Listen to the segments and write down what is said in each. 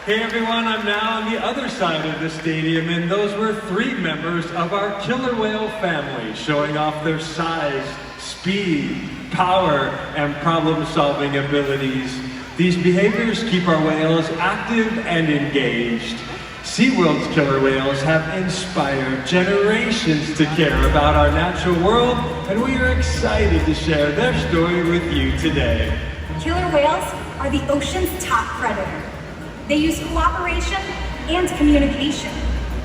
Hey everyone, I'm now on the other side of the stadium, and those were 3 members of our killer whale family showing off their size, speed, power, and problem-solving abilities. These behaviors keep our whales active and engaged. SeaWorld's killer whales have inspired generations to care about our natural world, and we are excited to share their story with you today. Killer whales are the ocean's top predator. They use cooperation and communication,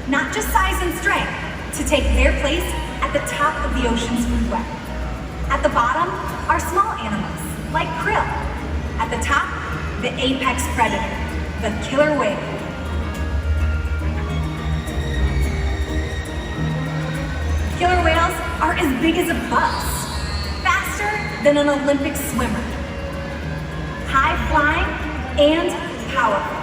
not just size and strength, to take their place at the top of the ocean's food web. At the bottom are small animals, like krill. At the top, the apex predator, the killer whale. Killer whales are as big as a bus, faster than an Olympic swimmer, high-flying and powerful.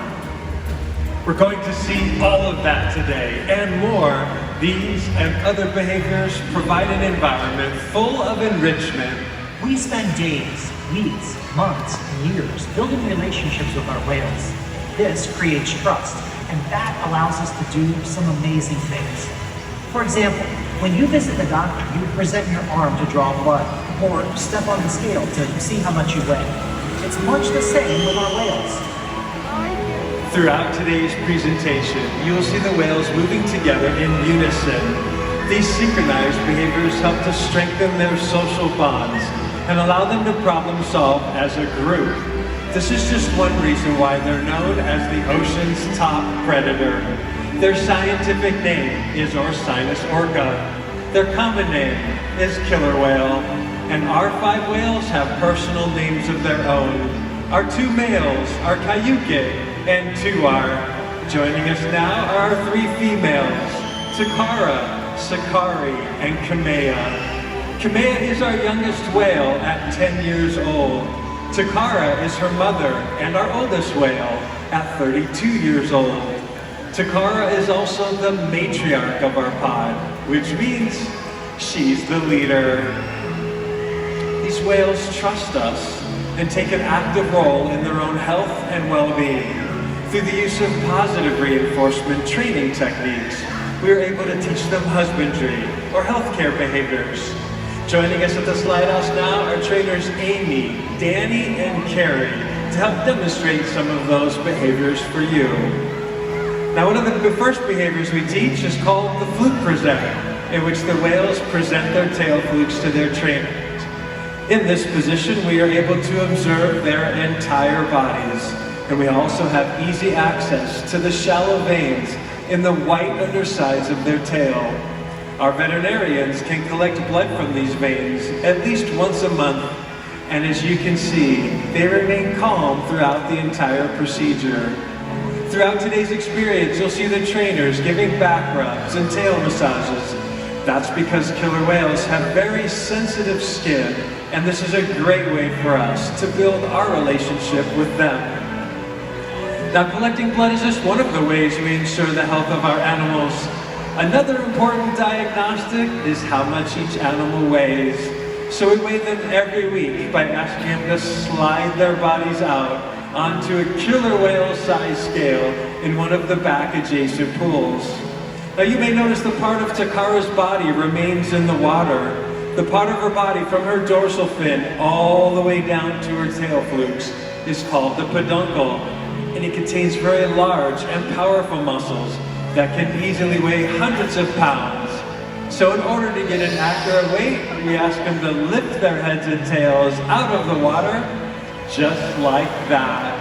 We're going to see all of that today and more. These and other behaviors provide an environment full of enrichment. We spend days, weeks, months, and years building relationships with our whales. This creates trust, and that allows us to do some amazing things. For example, when you visit the doctor, you present your arm to draw blood, or step on the scale to see how much you weigh. It's much the same with our whales. Throughout today's presentation, you will see the whales moving together in unison. These synchronized behaviors help to strengthen their social bonds and allow them to problem solve as a group. This is just one reason why they're known as the ocean's top predator. Their scientific name is orca. Their common name is killer whale. And our 5 whales have personal names of their own. Our 2 males are Cayuke and Tuar. Joining us now are our 3 females, Takara, Sakari, and Kamea. Kamea is our youngest whale at 10 years old. Takara is her mother and our oldest whale at 32 years old. Takara is also the matriarch of our pod, which means she's the leader. These whales trust us and take an active role in their own health and well-being. Through the use of positive reinforcement training techniques, we are able to teach them husbandry or healthcare behaviors. Joining us at the Slide House now are trainers Amy, Danny, and Carrie to help demonstrate some of those behaviors for you. Now, one of the first behaviors we teach is called the fluke present, in which the whales present their tail flukes to their trainers. In this position, we are able to observe their entire bodies, and we also have easy access to the shallow veins in the white undersides of their tail. Our veterinarians can collect blood from these veins at least once a month, and as you can see, they remain calm throughout the entire procedure. Throughout today's experience, you'll see the trainers giving back rubs and tail massages. That's because killer whales have very sensitive skin, and this is a great way for us to build our relationship with them. Now, collecting blood is just one of the ways we ensure the health of our animals. Another important diagnostic is how much each animal weighs. So we weigh them every week by asking them to slide their bodies out onto a killer whale size scale in one of the back adjacent pools. Now, you may notice the part of Takara's body remains in the water. The part of her body from her dorsal fin all the way down to her tail flukes is called the peduncle, and it contains very large and powerful muscles that can easily weigh hundreds of pounds. So in order to get an accurate weight, we ask them to lift their heads and tails out of the water, just like that.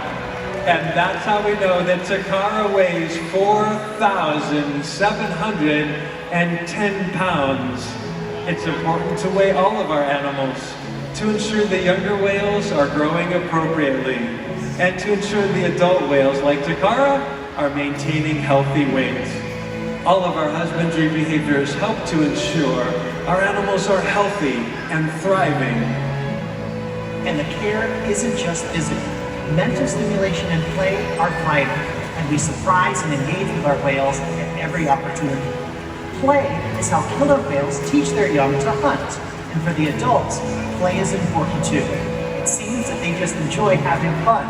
And that's how we know that Takara weighs 4,710 pounds. It's important to weigh all of our animals to ensure the younger whales are growing appropriately, and to ensure the adult whales like Takara are maintaining healthy weight. All of our husbandry behaviors help to ensure our animals are healthy and thriving. And the care isn't just physical. Mental stimulation and play are vital, and we surprise and engage with our whales at every opportunity. Play is how killer whales teach their young to hunt, and for the adults, play is important too. It seems that they just enjoy having fun.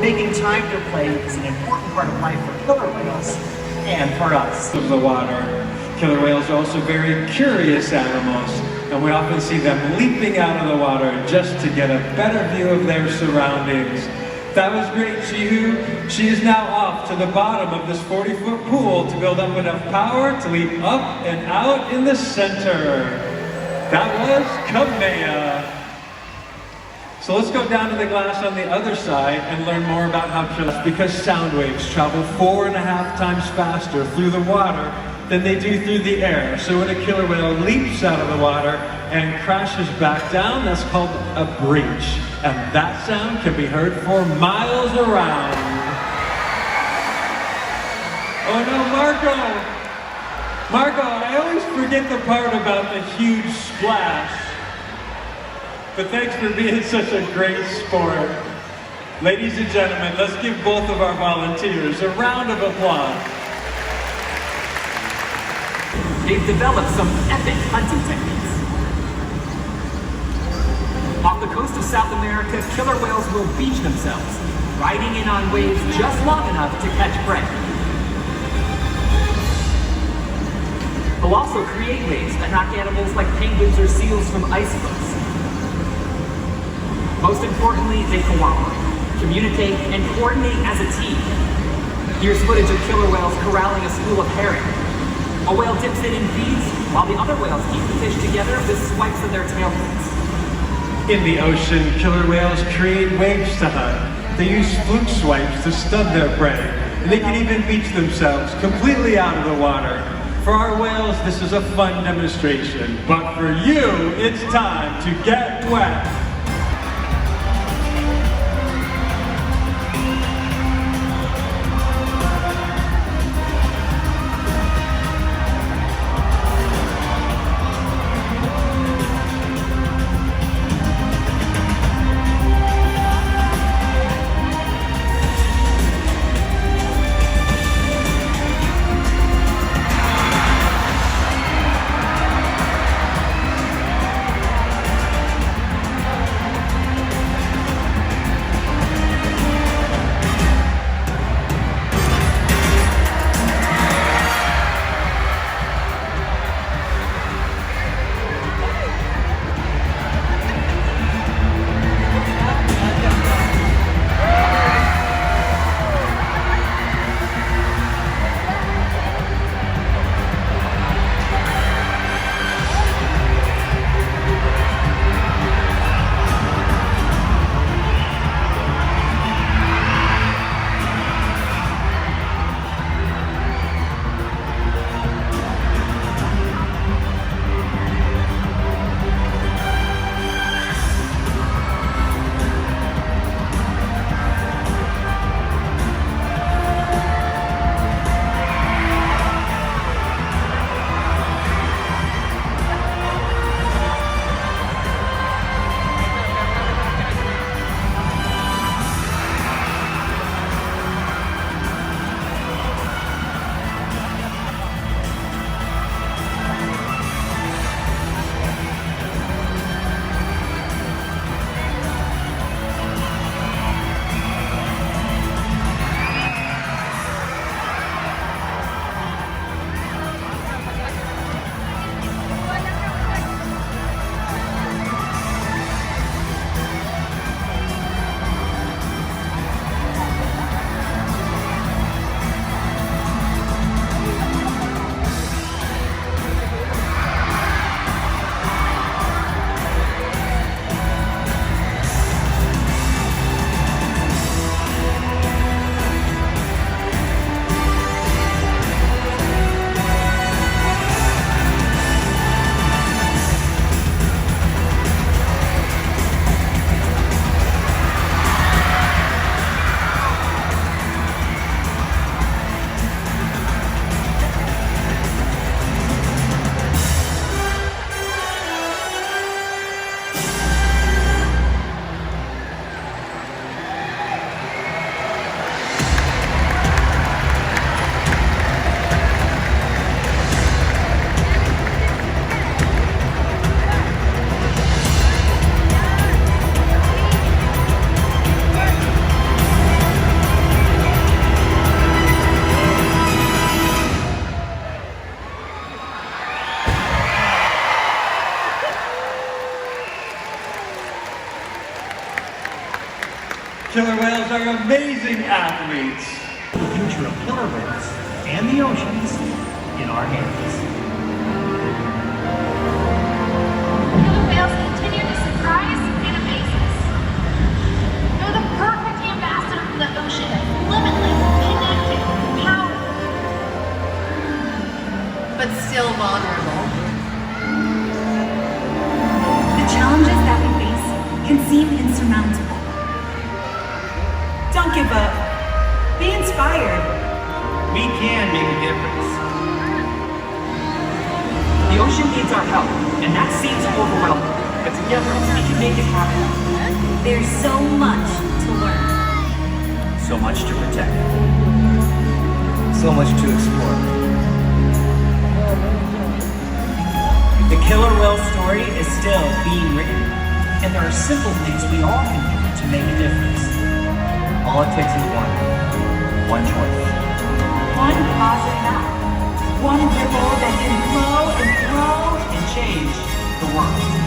Making time to play is an important part of life for killer whales and for us. Of the water. Killer whales are also very curious animals, and we often see them leaping out of the water just to get a better view of their surroundings. That was great, Chihu. She is now off to the bottom of this 40-foot pool to build up enough power to leap up and out in the center. That was Kamea. So let's go down to the glass on the other side and learn more about how killer, because sound waves travel 4.5 times faster through the water than they do through the air. So when a killer whale leaps out of the water and crashes back down, that's called a breach. And that sound can be heard for miles around. Oh no, Marco, I always forget the part about the huge splash. But thanks for being such a great sport. Ladies and gentlemen, let's give both of our volunteers a round of applause. They've developed some epic hunting techniques. Off the coast of South America, killer whales will beach themselves, riding in on waves just long enough to catch prey. They'll also create waves that knock animals like penguins or seals from icebergs. Most importantly, they cooperate, communicate, and coordinate as a team. Here's footage of killer whales corralling a school of herring. A whale dips in and feeds, while the other whales keep the fish together with swipes of their tail fins. In the ocean, killer whales create waves to hunt. They use fluke swipes to stun their prey, and they can even beach themselves completely out of the water. For our whales, this is a fun demonstration, but for you, it's time to get wet. amazing athletes. The future of killer whales and the oceans in our hands. Killer whales continue to surprise and amaze us. They're the perfect ambassador for the ocean, limitless, connected, powerful, but still vulnerable. The challenges that we face can seem insurmountable. Don't give up. Be inspired. We can make a difference. The ocean needs our help, and that seems overwhelming. But together, we can make it happen. There's so much to learn. So much to protect. So much to explore. The killer whale story is still being written. And there are simple things we all can do to make a difference. All it takes is one choice. One positive act. One ripple that can grow and grow And change the world.